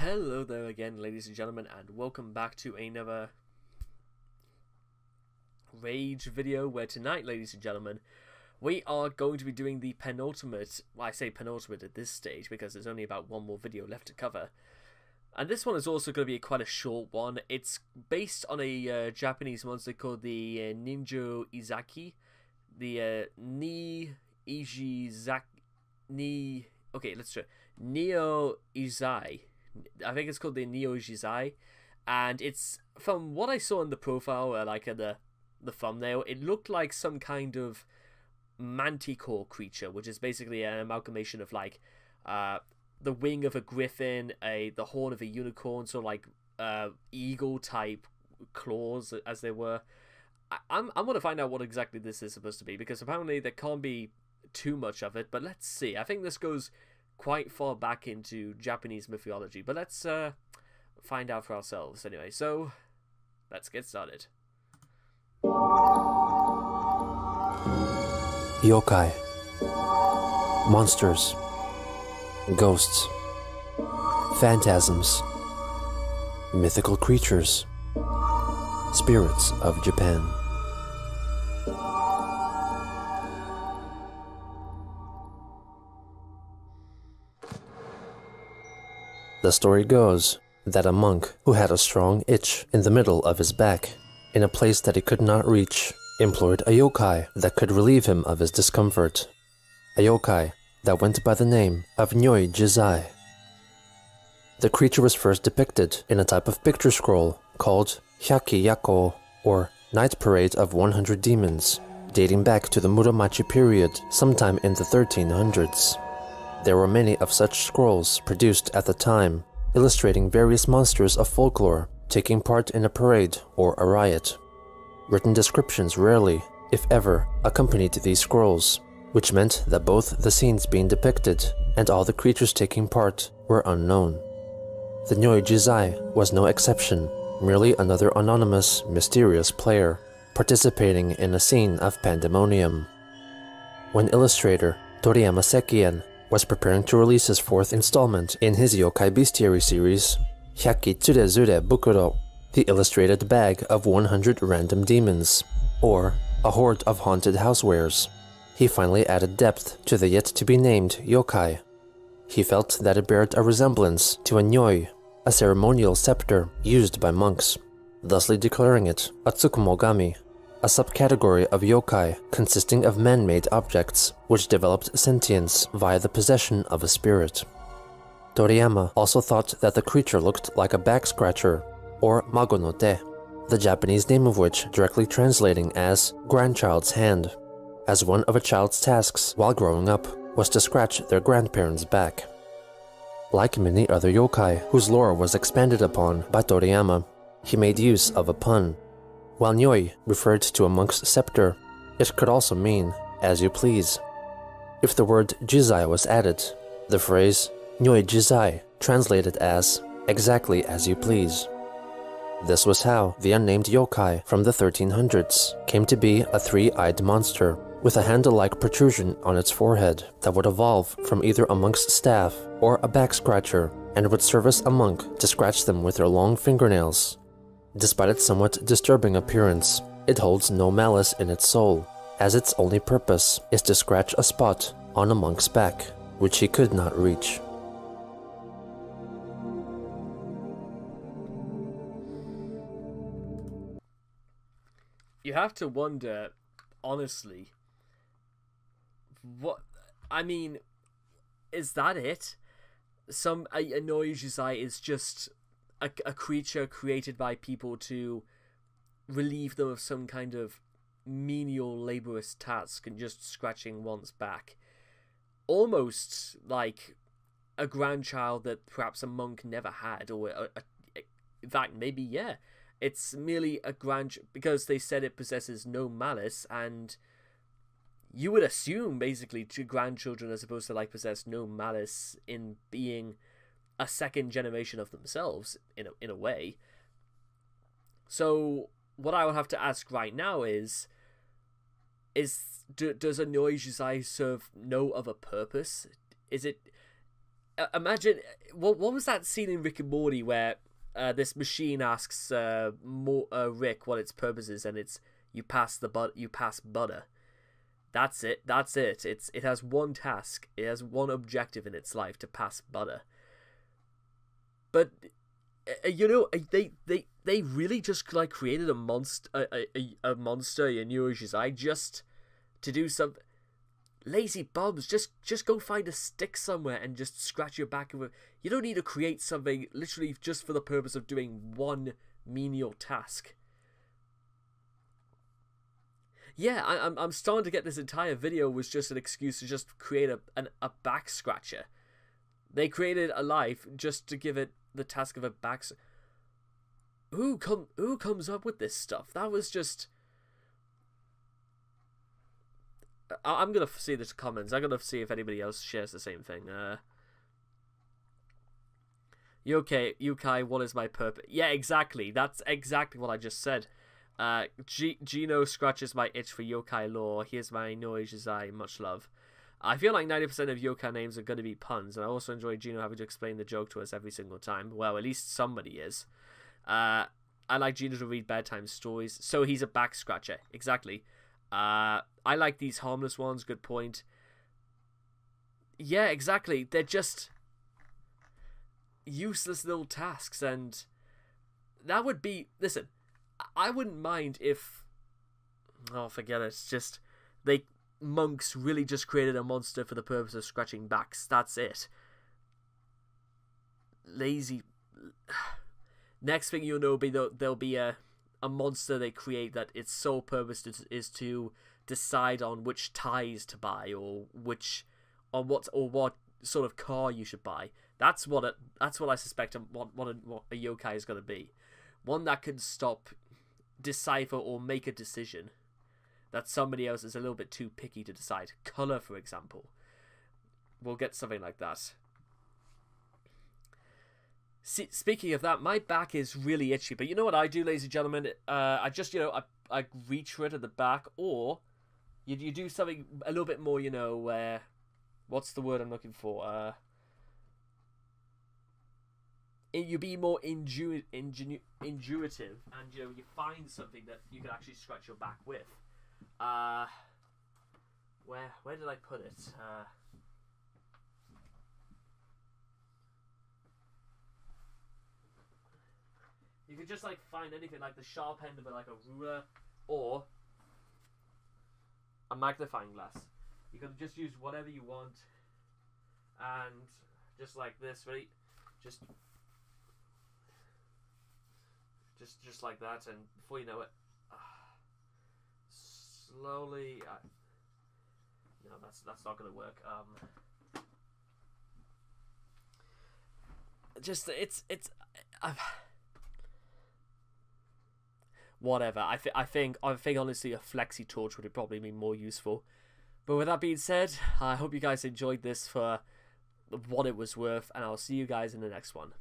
Hello there again, ladies and gentlemen, and welcome back to another Rage video, where tonight, ladies and gentlemen, we are going to be doing the penultimate, well, I say penultimate at this stage because there's only about one more video left to cover. And this one is also going to be quite a short one. It's based on a Japanese monster called the Nyoijizai. The Okay, let's try. Nyoijizai. I think it's called the Nyoijizai, and it's, from what I saw in the profile, the thumbnail, it looked like some kind of manticore creature, which is basically an amalgamation of like the wing of a griffin, the horn of a unicorn, so like eagle type claws, as they were. I'm gonna find out what exactly this is supposed to be, because apparently there can't be too much of it, but let's see. I think this goes quite far back into Japanese mythology, but let's find out for ourselves anyway. So let's get started. Yokai, monsters, ghosts, phantasms, mythical creatures, spirits of Japan. The story goes that a monk who had a strong itch in the middle of his back, in a place that he could not reach, implored a yokai that could relieve him of his discomfort. A yokai that went by the name of Nyoijizai. The creature was first depicted in a type of picture scroll called Hyaki Yako, or Night Parade of 100 Demons, dating back to the Muromachi period sometime in the 1300s. There were many of such scrolls produced at the time, illustrating various monsters of folklore taking part in a parade or a riot. Written descriptions rarely, if ever, accompanied these scrolls, which meant that both the scenes being depicted and all the creatures taking part were unknown. The Nyoijizai was no exception, merely another anonymous, mysterious player, participating in a scene of pandemonium. When illustrator Toriyama Sekien was preparing to release his fourth installment in his Yokai Bestiary series, Hyaki Tsurezure Bukuro, the illustrated bag of 100 random demons, or a horde of haunted housewares, he finally added depth to the yet-to-be-named yokai. He felt that it bared a resemblance to a nyoi, a ceremonial scepter used by monks, thusly declaring it a tsukumogami, a subcategory of yokai consisting of man-made objects which developed sentience via the possession of a spirit. Toriyama also thought that the creature looked like a back-scratcher, or mago no te, the Japanese name of which directly translating as grandchild's hand, as one of a child's tasks while growing up was to scratch their grandparents' back. Like many other yokai whose lore was expanded upon by Toriyama, he made use of a pun. While nyoi referred to a monk's scepter, it could also mean as you please. If the word jizai was added, the phrase Nyoijizai translated as exactly as you please. This was how the unnamed yokai from the 1300s came to be a three-eyed monster with a handle-like protrusion on its forehead that would evolve from either a monk's staff or a back-scratcher and would service a monk to scratch them with their long fingernails. Despite its somewhat disturbing appearance, it holds no malice in its soul, as its only purpose is to scratch a spot on a monk's back, which he could not reach. You have to wonder, honestly, what, I mean, is that it? A Nyoijizai is just a creature created by people to relieve them of some kind of menial, laborious task and just scratching one's back. Almost like a grandchild that perhaps a monk never had, or in fact, maybe, yeah. It's merely a because they said it possesses no malice, and you would assume basically grandchildren are supposed to like possess no malice in being a second generation of themselves in a way. So what I would have to ask right now is does a Nyoijizai serve no other purpose? Is it imagine what was that scene in Rick and Morty where this machine asks Rick what its purpose is, and it's you pass butter. That's it. It has one task. It has one objective in its life, to pass butter. But they really just like created a monster in Nyoijizai just to do some lazy bums. Just go find a stick somewhere and just scratch your back with. You don't need to create something literally just for the purpose of doing one menial task. Yeah, I'm starting to get this entire video was just an excuse to just create a back scratcher. They created a life just to give it the task of a back. Who comes up with this stuff? That was just. I'm gonna see the comments. I'm gonna see if anybody else shares the same thing. Yokai, what is my purpose? Yeah, exactly. That's exactly what I just said. Geno scratches my itch for yokai lore. Here's my Nyoijizai, much love. I feel like 90% of yokai names are going to be puns, and I also enjoy Geno having to explain the joke to us every single time. Well, at least somebody is. I like Geno to read bedtime stories, so he's a back scratcher. Exactly. I like these harmless ones, good point. Yeah, exactly. They're just useless little tasks, and that would be... Listen, I wouldn't mind if... Oh, forget it. It's just... Monks really just created a monster for the purpose of scratching backs. That's it. Lazy... Next thing you'll know, there'll be a monster they create that its sole purpose is to decide on which ties to buy, or what sort of car you should buy. That's what I suspect what a yokai is going to be. One that can stop, decipher, or make a decision that somebody else is a little bit too picky to decide. Color, for example. We'll get something like that. See, speaking of that, my back is really itchy, but you know what I do, ladies and gentlemen? I just, I reach for it at the back, or you do something a little bit more, what's the word I'm looking for? You be more intuitive, and you find something that you can actually scratch your back with. Where did I put it? You could just find anything, like the sharp end of it, like a ruler, or a magnifying glass. You can just use whatever you want, and just like this, right? Just like that, and before you know it, slowly. No, that's not gonna work. Whatever. I think honestly a flexi torch would probably be more useful. But with that being said, I hope you guys enjoyed this for what it was worth, and I'll see you guys in the next one.